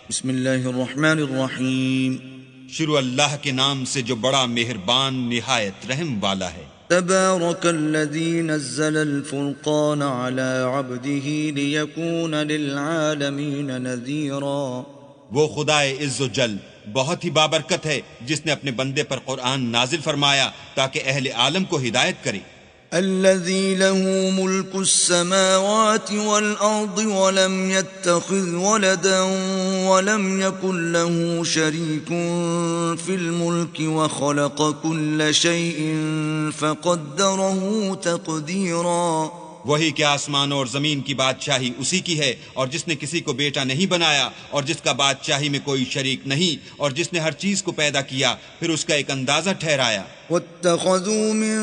بسم اللہ الرحمن الرحیم. شروع اللہ کے نام سے جو بڑا مہربان نہایت رحم والا ہے. تبارک الذی نزل الفرقان على عبده ليكون للعالمین نذیرا. وہ خدائے عز و جل بہت ہی بابرکت ہے جس نے اپنے بندے پر قرآن نازل فرمایا تاکہ اہل عالم کو ہدایت کرے. الذي له ملك السماوات والأرض ولم يتخذ ولدا ولم يكن له شريك في الملك وخلق كل شيء فقدره تقديرا. وہی کہ آسمانوں اور زمین کی بادشاہی اسی کی ہے، اور جس نے کسی کو بیٹا نہیں بنایا اور جس کا بادشاہی میں کوئی شریک نہیں، اور جس نے ہر چیز کو پیدا کیا پھر اس کا ایک اندازہ ٹھہرایا. واتخذوا من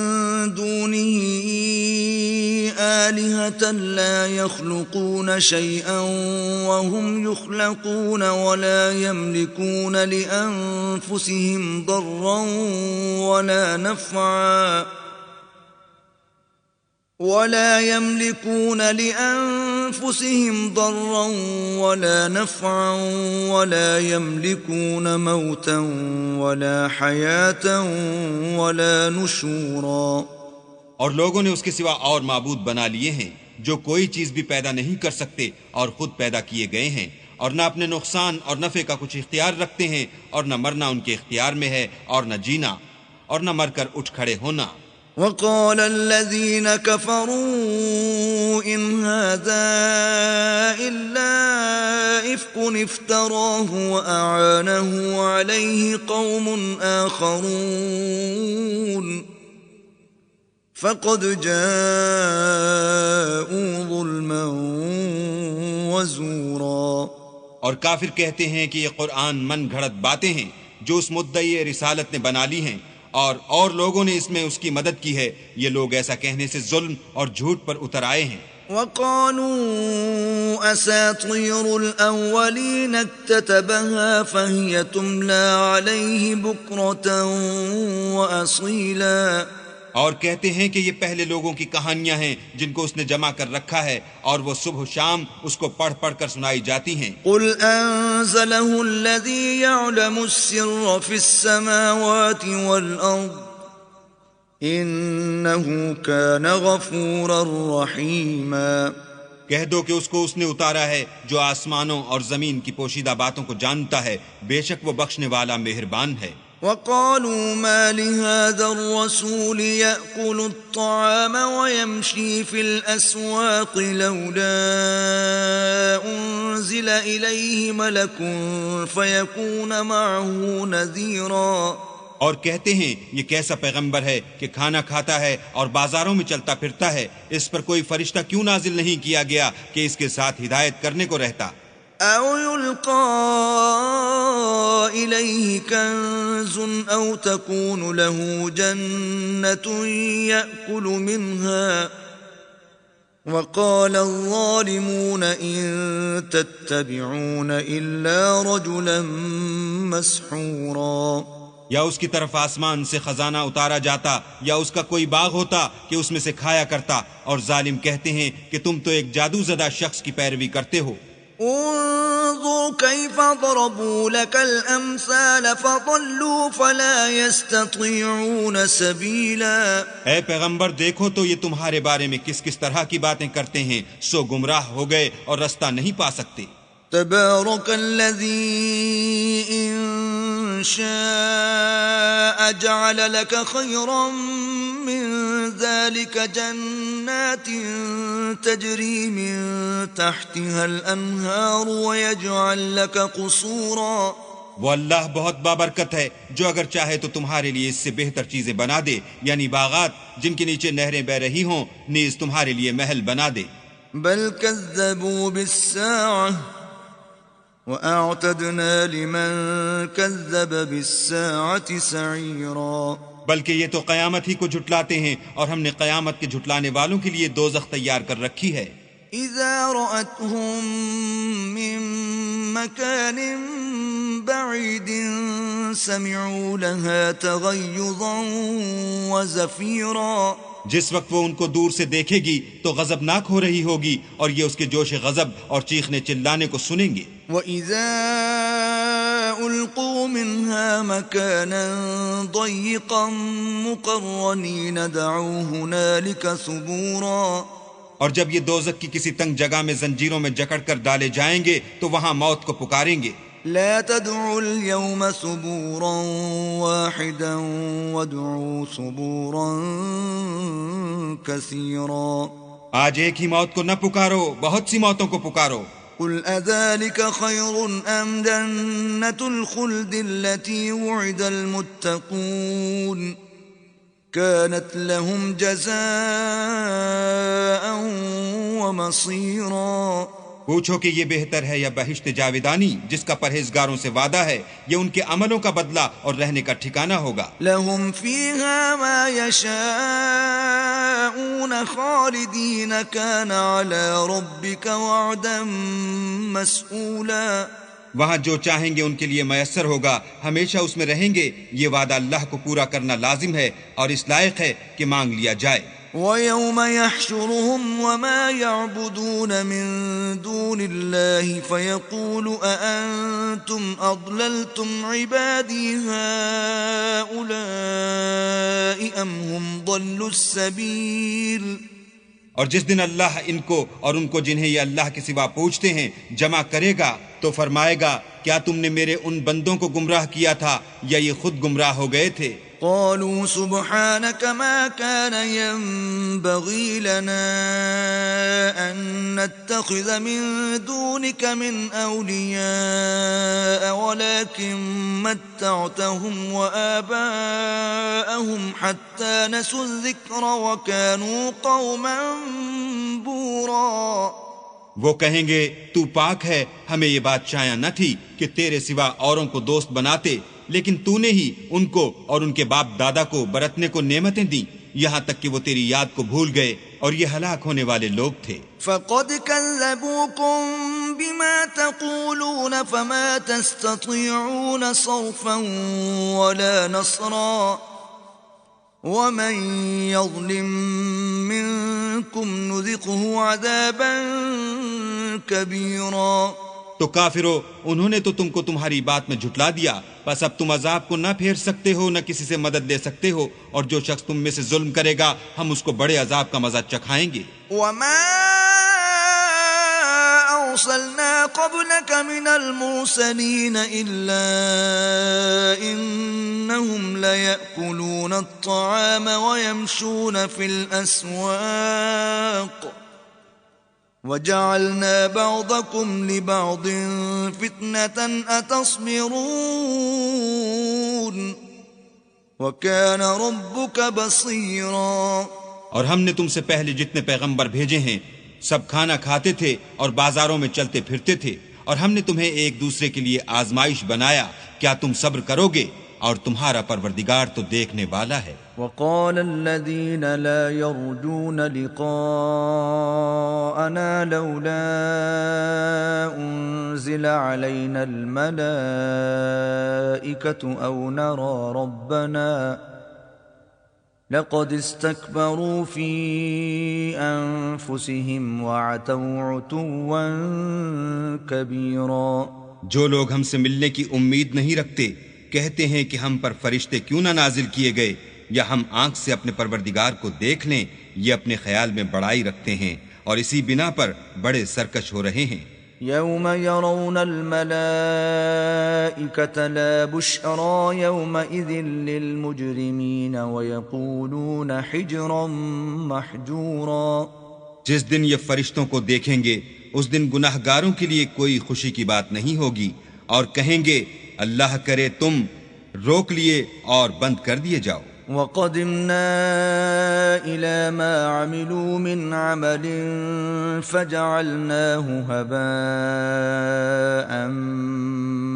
دونه آلهة لا يخلقون شيئا وهم يخلقون ولا يملكون لأنفسهم ضرا ولا نفعا ولا يملكون موتا ولا حياة ولا نشورا. اور لوگوں نے اس کے سوا اور معبود بنا لیے ہیں جو کوئی چیز بھی پیدا نہیں کر سکتے اور خود پیدا کیے گئے ہیں، اور نہ اپنے نقصان اور نفع کا کچھ اختیار رکھتے ہیں، اور نہ مرنا ان کے اختیار میں ہے اور نہ جینا اور نہ مر کر اٹھ کھڑے ہونا. وقال الذين كفروا إن هذا إلا إفك افتراه وأعانه عليه قوم آخرون فقد جاءوا ظلما وزورا. اور کافر کہتے ہیں کہ یہ قرآن من گھڑت باتیں ہیں جو اس مدعی رسالت نے بنا لی ہیں، اور لوگوں نے اس میں اس کی مدد کی ہے. یہ لوگ ایسا کہنے سے ظلم اور جھوٹ پر اتر آئے ہیں. وقالوا اساطير الاولين اكتتبها فهي تملى عليه بكرة واصيلا. اور کہتے ہیں کہ یہ پہلے لوگوں کی کہانیاں ہیں جن کو اس نے جمع کر رکھا ہے، اور وہ صبح و شام اس کو پڑھ پڑھ کر سنائی جاتی ہیں. قل انزله الذي يعلم السر في السماوات والارض انه كان غفورا رحيما. کہہ دو کہ اس کو اس نے اتارا ہے جو آسمانوں اور زمین کی پوشیدہ باتوں کو جانتا ہے، بے شک وہ بخشنے والا مہربان ہے. وقالوا ما لهذا الرسول يأكل الطعام ويمشي في الأسواق لولا أنزل إليه ملك فيكون معه نذيرا. اور کہتے ہیں یہ کیسا پیغمبر ہے کہ کھانا کھاتا ہے اور بازاروں میں چلتا پھرتا ہے، اس پر کوئی فرشتہ کیوں نازل نہیں کیا گیا کہ اس کے ساتھ ہدایت کرنے کو رہتا. أو يلقى إليه كنز أو تكون له جنة يأكل منها. وقال الظالمون إن تتبعون إلا رجلا مسحورا. یا اس کی طرف آسمان سے خزانہ اتارا جاتا یا اس کا کوئی باغ ہوتا کہ اس میں سے کھایا کرتا، اور ظالم کہتے ہیں کہ تم تو ایک جادو زدہ شخص کی پیروی کرتے ہو. انظر كيف ضربوا لك الامثال فضلوا فلا يستطيعون سبيلا. اے پیغمبر دیکھو تو یہ تمہارے بارے میں کس کس طرح کی باتیں کرتے ہیں، سو گمراہ ہو گئے اور رستہ نہیں پا سکتے. تبارك الذي إن شاء جعل لك خيرا من ذلك جنات تجري من تحتها الأنهار ويجعل لك قصورا. وہ اللہ بہت بابرکت ہے جو اگر چاہے تو تمہارے لیے اس سے بہتر چیزیں بنا دے، یعنی باغات جن کے نیچے نہریں بہ رہی ہوں، نیز تمہارے لیے محل بنا دے. بل كذبوا بالساعة وأعتدنا لمن كذب بالساعة سعيرا. بلکہ یہ تو قیامت ہی کو جھٹلاتے ہیں، اور ہم نے قیامت کے جھٹلانے والوں کے لیے دوزخ تیار کر رکھی ہے. إذا رأتهم من مكان بعيد سمعوا لها تغيظا وزفيرا. جس وقت وہ ان کو دور سے دیکھے گی تو غضبناک ہو رہی ہوگی اور یہ اس کے جوش غضب اور چیخنے چلانے کو سنیں گے۔ وَإِذَا أُلْقُوا مِنْهَا مَكَانًا ضَيِّقًا مُقَرَّنِينَ دَعُوا هُنَالِكَ ثُبُورًا، اور جب یہ دوزخ کی کسی تنگ جگہ میں زنجیروں میں جکڑ کر ڈالے جائیں گے تو وہاں موت کو پکاریں گے۔ لا تدعوا اليوم ثبورا واحدا وادعوا ثبورا كثيرا، آج ایک ہی موت کو نہ پکارو، بہت سی موتوں کو پکارو۔ قل أذلك خير أم جنة الخلد التي وعد المتقون كانت لهم جزاء ومصيرا، پوچھو کہ یہ بہتر ہے یا بہشت جاویدانی جس کا پرہیزگاروں سے وعدہ ہے، یہ ان کے عملوں کا بدلہ اور رہنے کا ٹھکانہ ہوگا۔ لهم فيها ما يشاءون خالدين كان على ربك وعدا مسئولا، وہاں جو چاہیں گے ان کے لیے میسر ہوگا، ہمیشہ اس میں رہیں گے، یہ وعدہ اللہ کو پورا کرنا لازم ہے اور اس لائق ہے کہ مانگ لیا جائے۔ وَيَوْمَ يَحْشُرُهُمْ وَمَا يَعْبُدُونَ مِن دُونِ اللَّهِ فَيَقُولُ أَأَنْتُمْ أَضْلَلْتُمْ عِبَادِي هَؤُلَاءِ أَمْ هُمْ ضَلُّوا السَّبِيلَ، اور جس دن اللہ ان کو اور ان کو جنہیں یہ اللہ کے سوا پوچھتے ہیں جمع کرے گا تو فرمائے گا کیا تم نے میرے ان بندوں کو گمراہ کیا تھا یا یہ خود گمراہ ہو گئے تھے؟ قالوا سبحانك ما كان ينبغي لنا أن نتخذ من دونك من أولياء ولكن متعتهم وآباءهم حتى نسوا الذكر وكانوا قوما بورا، وہ کہیں گے تو پاک ہے، ہمیں یہ بات چاہیے نہ تھی کہ تیرے سوا اوروں کو دوست بناتے، لیکن تو نے ہی ان کو اور ان کے باپ دادا کو برتنے کو نعمتیں دیں یہاں تک کہ وہ تیری یاد کو بھول گئے اور یہ ہلاک ہونے والے لوگ تھے۔ فقد كذبوكم بما تقولون فما تستطيعون صرفا ولا نصرا ومن يظلم منكم نذقه عذابا كبيرا۔ تو کافرو، انہوں نے تو تم کو تمہاری بات میں جھٹلا دیا، بس اب تم عذاب کو نہ پھیر سکتے ہو، نہ کسی سے مدد لے سکتے ہو، اور جو شخص تم میں سے ظلم کرے گا ہم اس کو بڑے عذاب کا مزہ چکھائیں گے۔ وما أرسلنا قبلك من المرسلين إلا إنهم ليأكلون الطعام ويمشون في الأسواق وَجَعَلْنَا بَعْضَكُمْ لِبَعْضٍ فِتْنَةً أَتَصْبِرُونَ وَكَانَ رَبُّكَ بَصِيرًا۔ اور ہم نے تم سے پہلے جتنے پیغمبر بھیجے ہیں سب کھانا کھاتے تھے اور بازاروں میں چلتے پھرتے تھے، اور ہم نے تمہیں ایک دوسرے کے لیے آزمائش بنایا، کیا تم صبر کرو گے؟ اور تمہارا پروردگار تو دیکھنے والا ہے۔ وقال الذين لا يرجون لقاءنا لولا أنزل علينا الملائكة أو نرى ربنا لقد استكبروا في أنفسهم وعتوا عتوا كبيرا۔ جو لوگ ہم سے ملنے کی امید نہیں رکھتے کہتے ہیں کہ ہم پر فرشتے کیوں نہ نازل کیے گئے یا ہم آنکھ سے اپنے پروردگار کو دیکھ لیں، یہ اپنے خیال میں بڑائی رکھتے ہیں اور اسی بنا پر بڑے سرکش ہو رہے ہیں۔ يوم يرون الملائكة لا بشرى يومئذ للمجرمين ويقولون حجرا محجورا۔ جس دن یہ فرشتوں کو دیکھیں گے اس دن گناہ گاروں کے لیے کوئی خوشی کی بات نہیں ہوگی، اور کہیں گے اللہ کرے تم روک لیے اور بند کر دیے جاؤ۔ وَقَدِمْنَا إِلَى مَا عَمِلُوا مِنْ عَمَلٍ فَجَعَلْنَاهُ هَبَاءً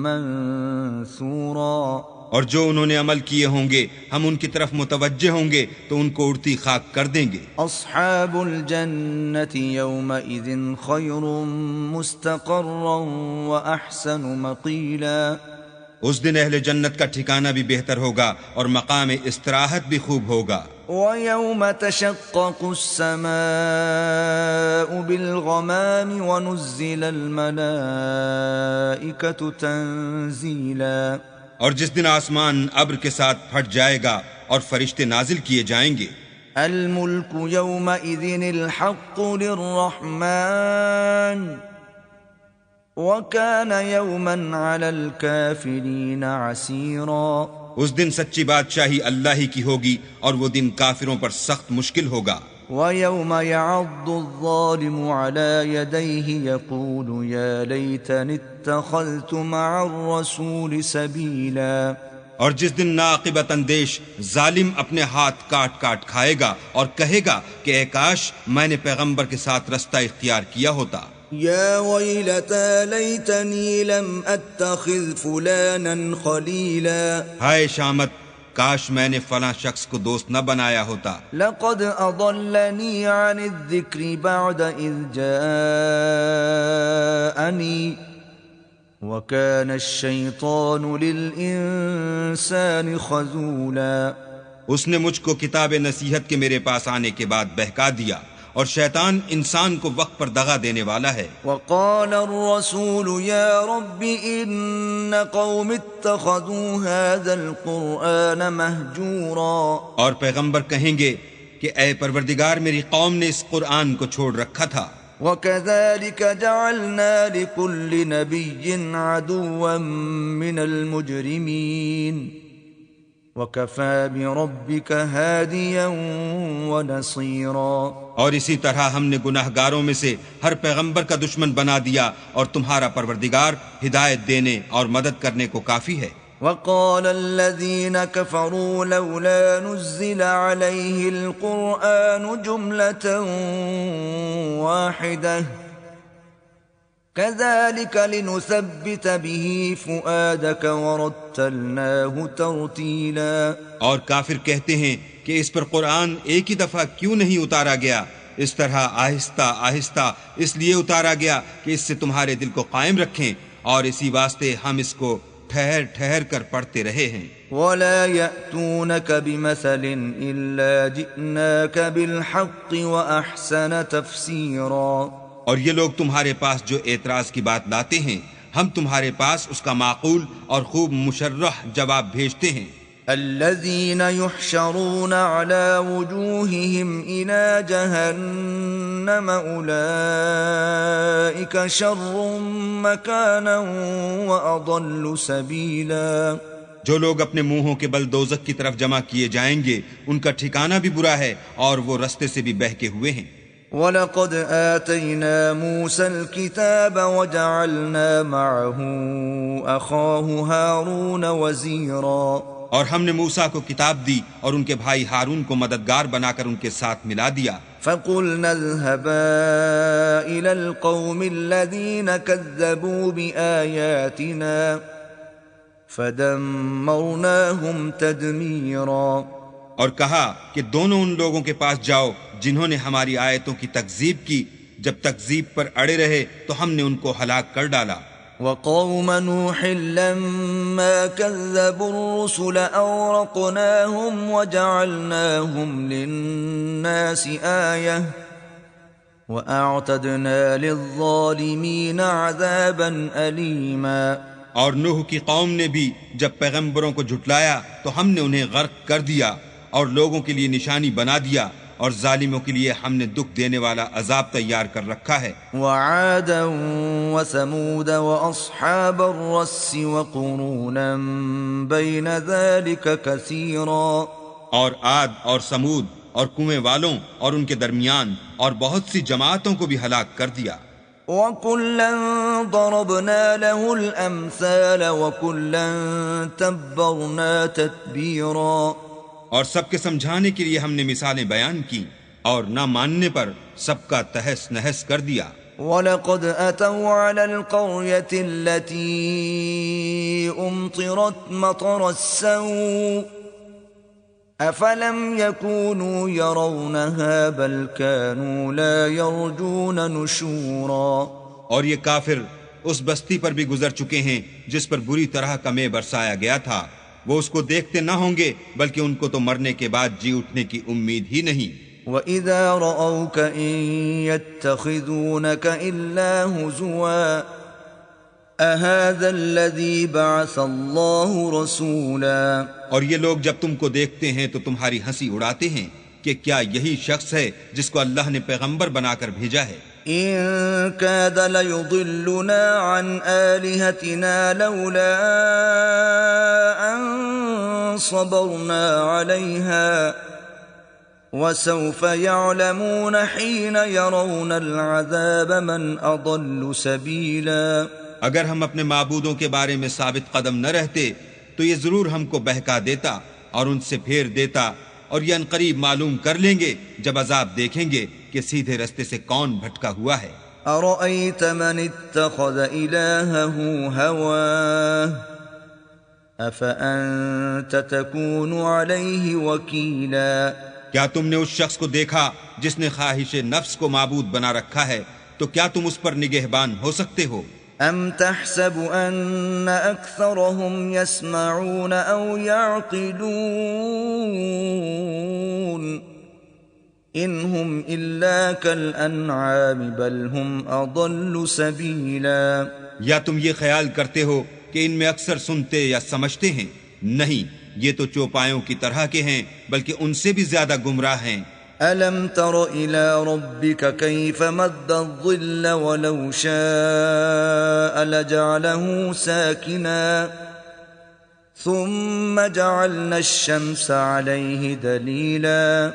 مَنْثُورًا۔ اور جو انہوں نے عمل کیے ہوں گے ہم ان کی طرف متوجہ ہوں گے تو ان کو اڑتی خاک کر دیں گے۔ أَصْحَابُ الْجَنَّةِ يَوْمَئِذٍ خَيْرٌ مُسْتَقَرًّا وَأَحْسَنُ مَقِيلًا۔ اس دن اہل جنت کا ٹھکانہ بھی بہتر ہوگا اور مقام استراحت بھی خوب ہوگا۔ وَيَوْمَ تَشَقَّقُ السَّمَاءُ بِالْغَمَامِ وَنُزِّلَ الْمَلَائِكَةُ تَنزِيلًا اور جس دن آسمان ابر کے ساتھ پھٹ جائے گا اور فرشتے نازل کیے جائیں گے. الْمُلْكُ يَوْمَئِذٍ الْحَقُّ لِلرَّحْمَنِ وَكَانَ يَوْمًا عَلَى الْكَافِرِينَ عَسِيرًا. اس دن سچی بادشاہی اللہ ہی کی ہوگی اور وہ دن کافروں پر سخت مشکل ہوگا. وَيَوْمَ يَعَضُّ الظَّالِمُ عَلَى يَدَيْهِ يَقُولُ يَا لَيْتَنِي اتَّخَذْتُ مَعَ الرَّسُولِ سَبِيلًا. اور جس دن ناقبت اندیش ظالم اپنے ہاتھ کاٹ کاٹ کھائے گا اور کہے گا کہ اے کاش میں نے پیغمبر کے ساتھ رستہ اختیار کیا ہوتا. يا ويلتى ليتني لم أتخذ فلانا خليلا. ہائے شامت، کاش میں نے فلاں شخص کو دوست نہ بنایا ہوتا. لقد أضلني عن الذكر بعد إذ جاءني وكان الشيطان للإنسان خذولا. اس نے مجھ کو کتاب نصیحت کے میرے پاس آنے کے بعد بہکا دیا اور شیطان انسان کو وقت پر دغا دینے والا ہے. وقال الرسول يا رب إن قوم اتخذوا هذا القرآن مهجورا. اور پیغمبر کہیں گے کہ اے پروردگار میری قوم نے اس قرآن کو چھوڑ رکھا تھا. وَكَذَلِكَ جَعَلْنَا لِكُلِّ نَبِيٍّ عَدُوًّا مِّنَ الْمُجْرِمِينَ وَكَفَى بِرَبِّكَ هَادِيًا وَنَصِيرًا. اور اسی طرح ہم نے گناہ گاروں میں سے ہر پیغمبر کا دشمن بنا دیا اور تمہارا پروردگار ہدایت دینے اور مدد کرنے کو کافی ہے. وَقَالَ الَّذِينَ كَفَرُوا لَوْلَا نُزِّلَ عَلَيْهِ الْقُرْآنُ جُمْلَةً وَاحِدَةً كَذَلِكَ لِنُثَبِّتَ بِهِ فُؤَادَكَ وَرَتَّلْنَاهُ تَرْتِيلًا. اور کافر کہتے ہیں کہ اس پر قرآن ایک ہی دفعہ کیوں نہیں اتارا گیا؟ اس طرح آہستہ آہستہ اس لیے اتارا گیا کہ اس سے تمہارے دل کو قائم رکھیں، اور اسی واسطے ہم اس کو ٹھہر ٹھہر کر پڑھتے رہے ہیں. وَلَا يَأْتُونَكَ بِمَثَلٍ إِلَّا جِئْنَاكَ بِالْحَقِّ وَأَحْسَنَ تَفْسِيرًا. اور یہ لوگ تمہارے پاس جو اعتراض کی بات لاتے ہیں ہم تمہارے پاس اس کا معقول اور خوب مشرح جواب بھیجتے ہیں. الذين يحشرون على وجوههم إلى جهنم أولئك شر مكانا وأضل سبيلا. جو لوگ اپنے منہوں کے بل دوزخ کی طرف جمع کیے جائیں گے ان کا ٹھکانہ بھی برا ہے اور وہ رستے سے بھی بہکے ہوئے ہیں. وَلَقَدْ آتَيْنَا مُوسَى الْكِتَابَ وَجَعَلْنَا مَعَهُ أَخَاهُ هَارُونَ وَزِيرًا. اور ہم نے موسیٰ کو کتاب دی اور ان کے بھائی ہارون کو مددگار بنا کر ان کے ساتھ ملا دیا. فَقُلْنَا اذْهَبَا إِلَى الْقَوْمِ الَّذِينَ كَذَّبُوا بِآيَاتِنَا فَدَمَّرْنَاهُمْ تَدْمِيرًا. اور کہا کہ دونوں ان لوگوں کے پاس جاؤ جنہوں نے ہماری آیتوں کی تکذیب کی، جب تکذیب پر اڑے رہے تو ہم نے ان کو ہلاک کر ڈالا. وَقَوْمَ نُوحٍ لَمَّا كَذَّبُوا الرُّسُلَ أَغْرَقْنَاهُمْ وَجَعَلْنَاهُمْ لِلنَّاسِ آيَةً وَأَعْتَدْنَا لِلظَّالِمِينَ عَذَابًا أَلِيمًا. اور نوح کی قوم نے بھی جب پیغمبروں کو جھٹلایا تو ہم نے انہیں غرق کر دیا اور لوگوں کے لیے نشانی بنا دیا، اور ظالموں کے لیے ہم نے دکھ دینے والا عذاب تیار کر رکھا ہے. وعادا وثمود واصحاب الرس وقرونا بين ذلك كثيرا. اور عاد اور سمود اور کنویں والوں اور ان کے درمیان اور بہت سی جماعتوں کو بھی ہلاک کر دیا. وَكُلًّا ضَرَبْنَا لَهُ الْأَمْثَالَ وَكُلًّا تَبَّرْنَا تَتْبِيرًا. اور سب کے سمجھانے کے لیے ہم نے مثالیں بیان کی اور نہ ماننے پر سب کا تہس نہس کر دیا. وَلَقَدْ أَتَوْا عَلَى الْقَرْيَةِ الَّتِي أُمْطِرَتْ مَطَرَ السَّوْءِ أَفَلَمْ يَكُونُوا يَرَوْنَهَا بَلْ كَانُوا لَا يَرْجُونَ نُشُورًا. اور یہ کافر اس بستی پر بھی گزر چکے ہیں جس پر بری طرح کا مے برسایا گیا تھا، وہ اس کو دیکھتے نہ ہوں گے بلکہ ان کو تو مرنے کے بعد جی اٹھنے کی امید ہی نہیں۔ وَإِذَا رَأَوْكَ إِن يَتَّخِذُونَكَ إِلَّا هُزُوًا أَهَذَا الَّذِي بَعَثَ اللَّهُ رَسُولًا، اور یہ لوگ جب تم کو دیکھتے ہیں تو تمہاری ہنسی اڑاتے ہیں کہ کیا یہی شخص ہے جس کو اللہ نے پیغمبر بنا کر بھیجا ہے؟ إِن كَادَ لَيُضِلُّنَا عَنْ آلِهَتِنَا لَوْلَا أَن صَبَرْنَا عَلَيْهَا وَسَوْفَ يَعْلَمُونَ حِينَ يَرَوْنَ الْعَذَابَ مَنْ أَضَلُّ سَبِيلًا۔ اگر ہم اپنے معبودوں کے بارے میں ثابت قدم نہ رہتے تو یہ ضرور ہم کو بہکا دیتا اور ان سے پھیر دیتا، اور یہ عنقریب معلوم کر لیں گے جب عذاب دیکھیں گے کہ سیدھے رستے سے کون بھٹکا ہوا ہے۔ أَرَأَيْتَ مَنِ اتَّخَذَ إِلَٰهَهُ هَوَاهُ أَفَأَنتَ تَكُونُ عَلَيْهِ وَكِيلًا، کیا تم نے اس شخص کو دیکھا جس نے خواہش نفس کو معبود بنا رکھا ہے، تو کیا تم اس پر نگہبان ہو سکتے ہو؟ أَمْ تَحْسَبُ أَنَّ أَكْثَرَهُمْ يَسْمَعُونَ أَوْ يَعْقِلُونَ إِنْ هُمْ إِلَّا كَالْأَنْعَامِ بَلْ هُمْ أَضَلُّ سَبِيلًا۔ یا تم یہ خیال کرتے ہو کہ ان میں اکثر سنتے یا سمجھتے ہیں؟ نہیں، یہ تو چوپایوں کی طرح کے ہیں بلکہ ان سے بھی زیادہ گمراہ ہیں۔ أَلَمْ تَرَ إِلَى رَبِّكَ كَيْفَ مَدَّ الظِّلَّ وَلَوْ شَاءَ لَجَعَلَهُ سَاكِنًا ثُمَّ جَعَلْنَا الشَّمْسَ عَلَيْهِ دَلِيلًا۔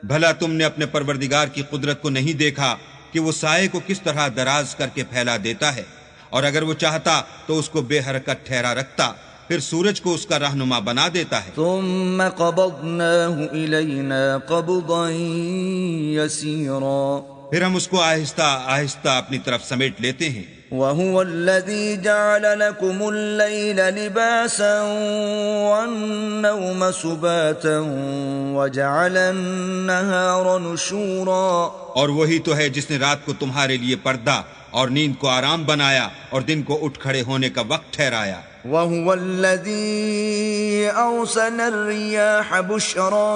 بھلا تم نے اپنے پروردگار کی قدرت کو نہیں دیکھا کہ وہ سائے کو کس طرح دراز کر کے پھیلا دیتا ہے، اور اگر وہ چاہتا تو اس کو بے حرکت ٹھہرا رکھتا، پھر سورج کو اس کا رہنما بنا دیتا ہے۔ ثم قبضناه إلينا قبضا يسيرا، پھر ہم اس کو آہستہ آہستہ اپنی طرف سمیٹ لیتے ہیں۔ وهو الذي جعل لكم الليل لباسا والنوم سباتا وجعل النهار نشورا، اور وہی تو ہے جس نے رات کو تمہارے لیے پردہ اور نیند کو آرام بنایا اور دن کو اٹھ کھڑے ہونے کا وقت ٹھہرایا۔ وهو الذي أرسل الرياح بشرا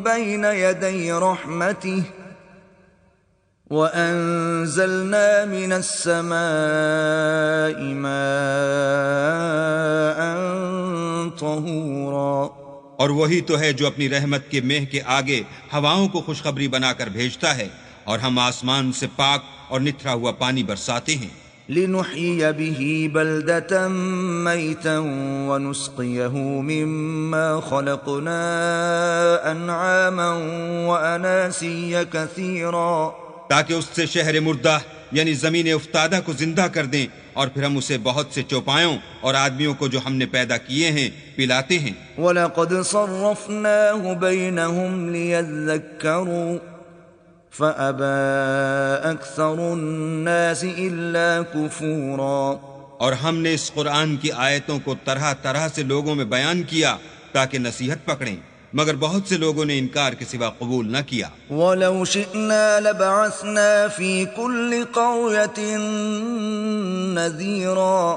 بين يدي رحمته وأنزلنا من السماء ماء طهورا، اور وہی تو ہے جو اپنی رحمت کے مہ کے آگے ہواؤں کو خوشخبری بنا کر بھیجتا ہے، اور ہم آسمان سے پاک اور نتھرا ہوا پانی برساتے ہیں۔ لنحيي به بلدة ميتا ونسقيه مما خلقنا أنعاما وأناسيا كثيرا، تاکہ اس سے شہر مردہ یعنی زمین افتادہ کو زندہ کر دیں، اور پھر ہم اسے بہت سے چوپایوں اور آدمیوں کو جو ہم نے پیدا کیے ہیں پلاتے ہیں۔ وَلَقَدْ صَرَّفْنَاهُ بَيْنَهُمْ لِيَذَّكَّرُوا فَأَبَى أَكْثَرُ النَّاسِ إِلَّا كُفُورًا، اور ہم نے اس قرآن کی آیتوں کو طرح طرح سے لوگوں میں بیان کیا تاکہ نصیحت پکڑیں، مگر بہت سے لوگوں نے انکار کے سوا قبول نہ کیا۔ وَلَوْ شِئْنَا لَبَعَثْنَا فِي كُلِّ قَرْيَةٍ نَذِيرًا،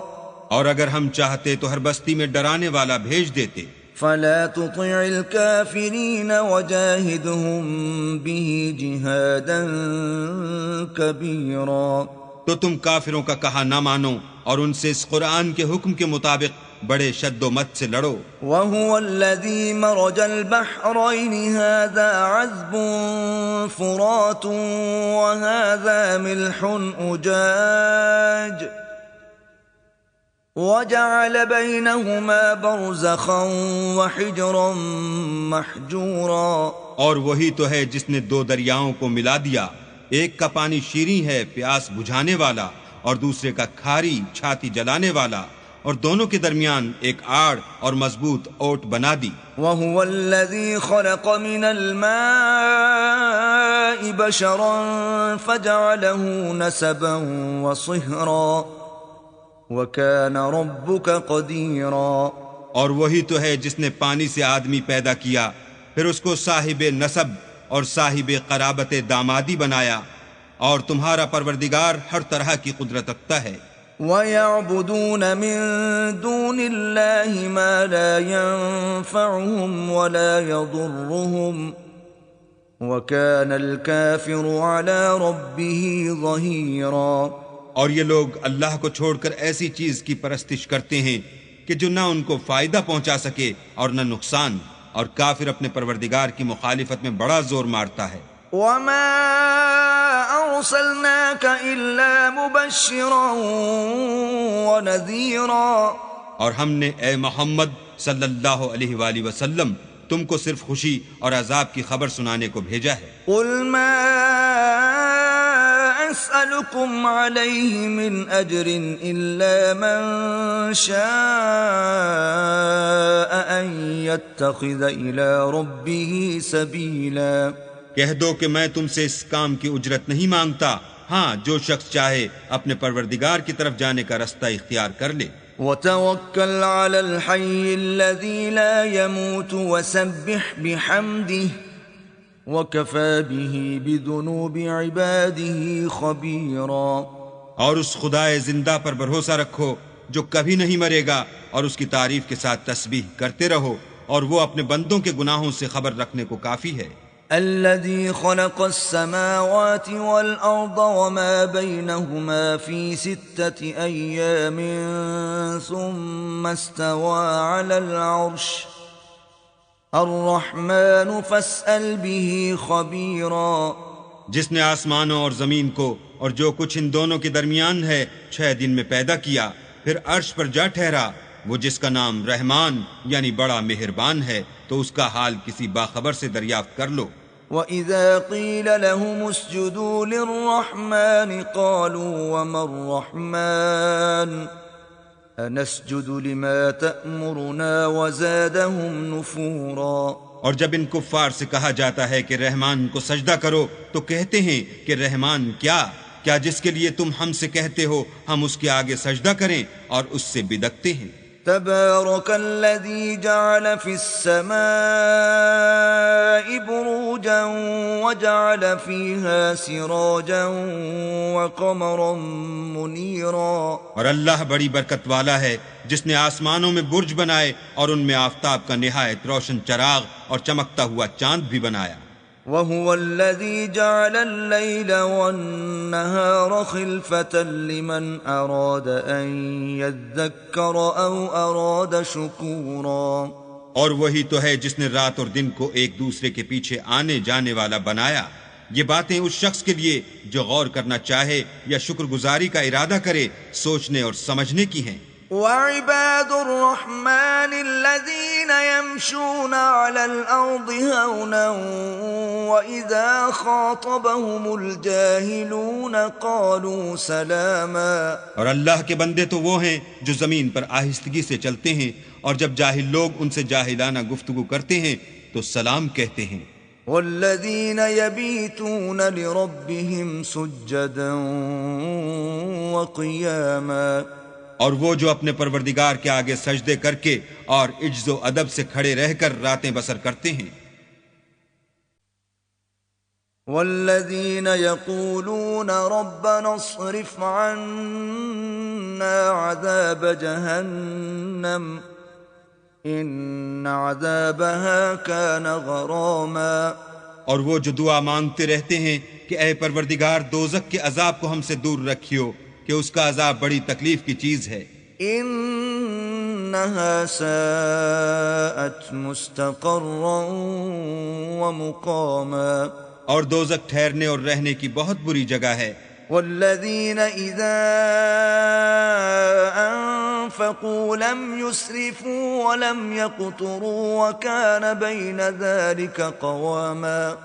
اور اگر ہم چاہتے تو ہر بستی میں ڈرانے والا بھیج دیتے۔ فَلَا تُطِعِ الْكَافِرِينَ وَجَاهِدْهُمْ بِهِ جِهَادًا كَبِيرًا، تو تم کافروں کا کہا نہ مانو اور ان سے اس قرآن کے حکم کے مطابق بڑے شد و مت سے لڑو۔ وَهُوَ الَّذِي مَرَجَ الْبَحْرَيْنِ هَذَا عَذْبٌ فُرَاتٌ وَهَذَا مِلْحٌ أُجَاجٌ وَجَعَلَ بَيْنَهُمَا بَرْزَخًا وَحِجْرًا مَحْجُورًا، اور وہی تو ہے جس نے دو دریاؤں کو ملا دیا، ایک کا پانی شیریں ہے پیاس بجھانے والا، اور دوسرے کا کھاری چھاتی جلانے والا، اور دونوں کے درمیان ایک آڑ اور مضبوط اوٹ بنا دی۔ وَهُوَ الَّذِي خَلَقَ مِنَ الْمَاءِ بَشَرًا فَجَعَلَهُ نَسَبًا وَصِهْرًا وَكَانَ رَبُّكَ قَدِيرًا، اور وہی تو ہے جس نے پانی سے آدمی پیدا کیا، پھر اس کو صاحب نسب اور صاحب قرابت دامادی بنایا، اور تمہارا پروردگار ہر طرح کی قدرت رکھتا ہے۔ وَيَعْبُدُونَ مِن دُونِ اللَّهِ مَا لَا يَنفَعُهُمْ وَلَا يَضُرُّهُمْ وَكَانَ الْكَافِرُ عَلَى رَبِّهِ ظَهِيرًا۔ اور یہ لوگ اللہ کو چھوڑ کر ایسی چیز کی پرستش کرتے ہیں کہ جو نہ ان کو فائدہ پہنچا سکے اور نہ نقصان، اور کافر اپنے پروردگار کی مخالفت میں بڑا زور مارتا ہے۔ وَمَا أَرْسَلْنَاكَ إِلَّا مُبَشِّرًا وَنَذِيرًا، اور ہم نے اے محمد صلی اللہ علیہ وآلہ وسلم تم کو صرف خوشی اور عذاب کی خبر سنانے کو بھیجا ہے۔ قُلْ مَا أَسْأَلُكُمْ عَلَيْهِ مِنْ أَجْرٍ إِلَّا مَنْ شَاءَ أَنْ يَتَّخِذَ إِلَى رَبِّهِ سَبِيلًا۔ کہہ دو کہ میں تم سے اس کام کی اجرت نہیں مانگتا، ہاں جو شخص چاہے اپنے پروردگار کی طرف جانے کا رستہ اختیار کر لے۔ وَتَوَكَّلْ عَلَى الْحَيِّ الَّذِي لَا يَمُوتُ وَسَبِّحْ بِحَمْدِهِ وَكَفَى بِهِ بِذُنُوبِ عِبَادِهِ خَبِيرًا۔ اور اس خدائے زندہ پر بھروسہ رکھو جو کبھی نہیں مرے گا، اور اس کی تعریف کے ساتھ تسبیح کرتے رہو، اور وہ اپنے بندوں کے گناہوں سے خبر رکھنے کو کافی ہے۔ الذي خلق السماوات والأرض وما بينهما في 6 أيام ثم استوى على العرش الرحمن فاسأل به خبيرا۔ جس نے آسمانوں اور زمین کو اور جو کچھ ان دونوں کے درمیان ہے 6 دن میں پیدا کیا، پھر عرش پر جا ٹھہرا، وہ جس کا نام رحمان یعنی بڑا مہربان ہے، تو اس کا حال کسی باخبر سے دریافت کر لو۔ وَإِذَا قِيلَ لَهُمُ اسْجُدُوا لِلرَّحْمَنِ قَالُوا وَمَا الرَّحْمَنُ أَنَسْجُدُ لِمَا تَأْمُرُنَا وَزَادَهُمْ نُفُورًا۔ اور جب ان کفار سے کہا جاتا ہے کہ رحمان کو سجدہ کرو تو کہتے ہیں کہ رحمان کیا جس کے لیے تم ہم سے کہتے ہو ہم اس کے آگے سجدہ کریں، اور اس سے بدکتے ہیں۔ تبارك الذي جعل في السماء بروجا وجعل فيها سراجا وقمرا منيرا۔ اور اللہ بڑی برکت والا ہے جس نے آسمانوں میں برج بنائے اور ان میں آفتاب کا نہایت روشن چراغ اور چمکتا ہوا چاند بھی بنایا۔ وَهُوَ الَّذِي جَعَلَ اللَّيْلَ وَالنَّهَارَ خِلْفَةً لِمَنْ أَرَادَ أَنْ يَذَّكَّرَ أَوْ أَرَادَ شُكُورًا۔ اور وہی تو ہے جس نے رات اور دن کو ایک دوسرے کے پیچھے آنے جانے والا بنایا۔ یہ باتیں اس شخص کے لیے جو غور کرنا چاہے یا شکر گزاری کا ارادہ کرے، سوچنے اور سمجھنے کی ہیں۔ وَعِبَادُ الرَّحْمَنِ الَّذِينَ يَمْشُونَ عَلَى الْأَرْضِ هَوْنًا وَإِذَا خَاطَبَهُمُ الْجَاهِلُونَ قَالُوا سَلَامًا۔ اور اللہ کے بندے تو وہ ہیں جو زمین پر آہستگی سے چلتے ہیں، اور جب جاہل لوگ ان سے جاہلانہ گفتگو کرتے ہیں تو سلام کہتے ہیں۔ وَالَّذِينَ يَبِيتُونَ لِرَبِّهِمْ سُجَّدًا وَقِيَامًا۔ اور وہ جو اپنے پروردگار کے آگے سجدے کر کے اور عجز و ادب سے کھڑے رہ کر راتیں بسر کرتے ہیں۔ والذین یقولون ربنا اصرف عنا عذاب جہنم ان عذابها كان غراما۔ اور وہ جو دعا مانگتے رہتے ہیں کہ اے پروردگار دوزخ کے عذاب کو ہم سے دور رکھیو کہ اس کا عذاب بڑی تکلیف کی چیز ہے۔ انها ساءت مستقرا ومقاما۔ اور دوزخ ٹھہرنے اور رہنے کی بہت بری جگہ ہے۔ والذین اذا انفقوا لم يسرفوا ولم يقتروا وكان بين ذلك قواما۔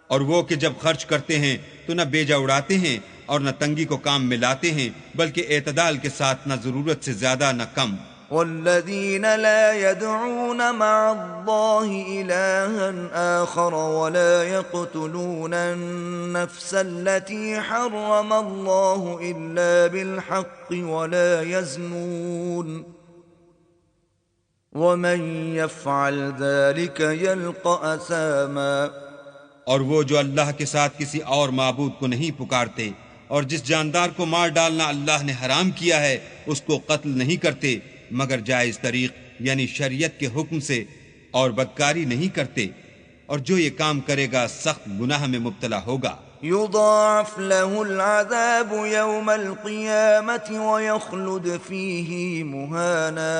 اور وہ کہ جب خرچ کرتے ہیں تو نہ بیجا اڑاتے ہیں اور نہ تنگی کو کام میں لاتے ہیں، بلکہ اعتدال کے ساتھ نہ ضرورت سے زیادہ نہ کم۔ والذین لا يدعون مع اللہ الہا آخر ولا يقتلون النفس التي حرم اللہ الا بالحق ولا يزنون ومن يفعل ذلك يلقى أثاما۔ اور وہ جو اللہ کے ساتھ کسی اور معبود کو نہیں پکارتے اور جس جاندار کو مار ڈالنا اللہ نے حرام کیا ہے اس کو قتل نہیں کرتے مگر جائز طریق یعنی شریعت کے حکم سے، اور بدکاری نہیں کرتے، اور جو یہ کام کرے گا سخت گناہ میں مبتلا ہوگا۔ يضاعف له العذاب يوم القيامة ويخلد فيه مهانا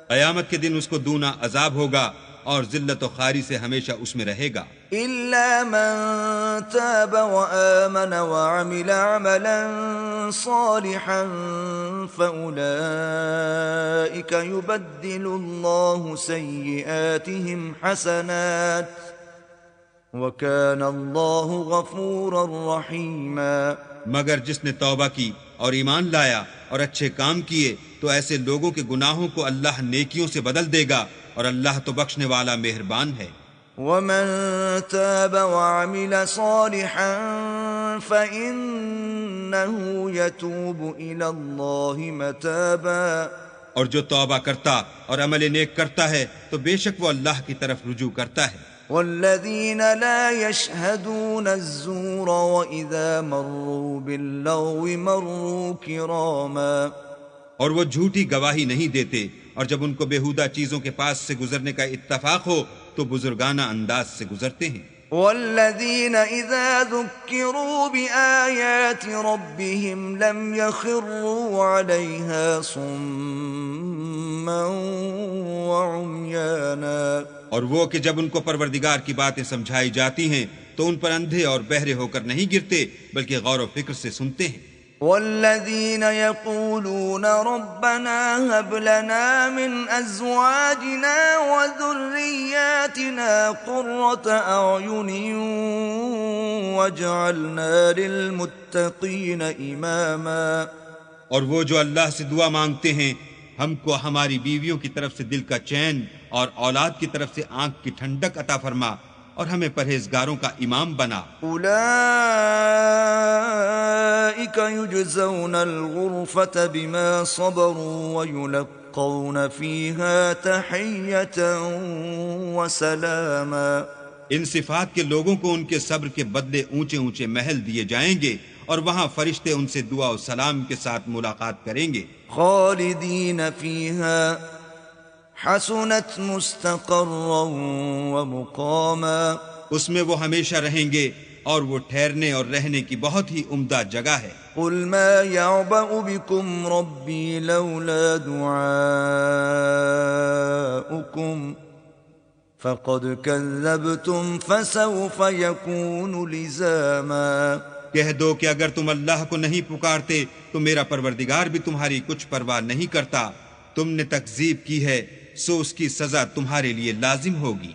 قیامت کے دن اس کو دونا عذاب ہوگا اور ذلت و خواری سے ہمیشہ اس میں رہے گا، إلا من تاب وآمن وعمل عملا صالحا فأولئك يبدل الله سيئاتهم حسنات وَكَانَ اللَّهُ غَفُورًا رَحِيمًا۔ مگر جس نے توبہ کی اور ایمان لایا اور اچھے کام کیے تو ایسے لوگوں کے گناہوں کو اللہ نیکیوں سے بدل دے گا، اور اللہ تو بخشنے والا مہربان ہے۔ وَمَن تَابَ وَعَمِلَ صَالِحًا فَإِنَّهُ يَتُوبُ إِلَى اللَّهِ مَتَابًا۔ اور جو توبہ کرتا اور عمل نیک کرتا ہے تو بے شک وہ اللہ کی طرف رجوع کرتا ہے۔ والذین لا يشهدون الزور وإذا مروا باللغو مروا کراما۔ اور وہ جھوٹی گواہی نہیں دیتے، اور جب ان کو بےہودہ چیزوں کے پاس سے گزرنے کا اتفاق ہو تو بزرگانہ انداز سے گزرتے ہیں۔ والذین اذا ذکروا بآیات ربهم لم يخروا علیها صما وعمیانا۔ اور وہ کہ جب ان کو پروردگار کی باتیں سمجھائی جاتی ہیں تو ان پر اندھے اور بہرے ہو کر نہیں گرتے بلکہ غور و فکر سے سنتے ہیں۔ والذین یقولون ربنا هب لنا من ازواجنا وذریاتنا قرة اعین واجعلنا للمتقین اماما۔ اور وہ جو اللہ سے دعا مانگتے ہیں، ہم کو ہماری بیویوں کی طرف سے دل کا چین اور اولاد کی طرف سے آنکھ کی ٹھنڈک عطا فرما، اور ہمیں پرہیزگاروں کا امام بنا۔ اولئک یجزون الغرفة بما صبروا ویلقون فیہا تحیۃ وسلاما۔ ان صفات کے لوگوں کو ان کے صبر کے بدلے اونچے اونچے محل دیے جائیں گے، اور وہاں فرشتے ان سے دعا و سلام کے ساتھ ملاقات کریں گے۔ خالدین فیہا حسنت مستقرا ومقاما۔ اس میں وہ ہمیشہ رہیں گے اور وہ ٹھہرنے اور رہنے کی بہت ہی عمدہ جگہ ہے۔ قل ما يعبأ بكم ربي لولا دعاؤكم فقد كذبتم فسوف يكون لزاما۔ کہہ دو کہ اگر تم اللہ کو نہیں پکارتے تو میرا پروردگار بھی تمہاری کچھ پرواہ نہیں کرتا، تم نے تکذیب کی ہے سو اس کی سزا تمہارے لیے لازم ہوگی۔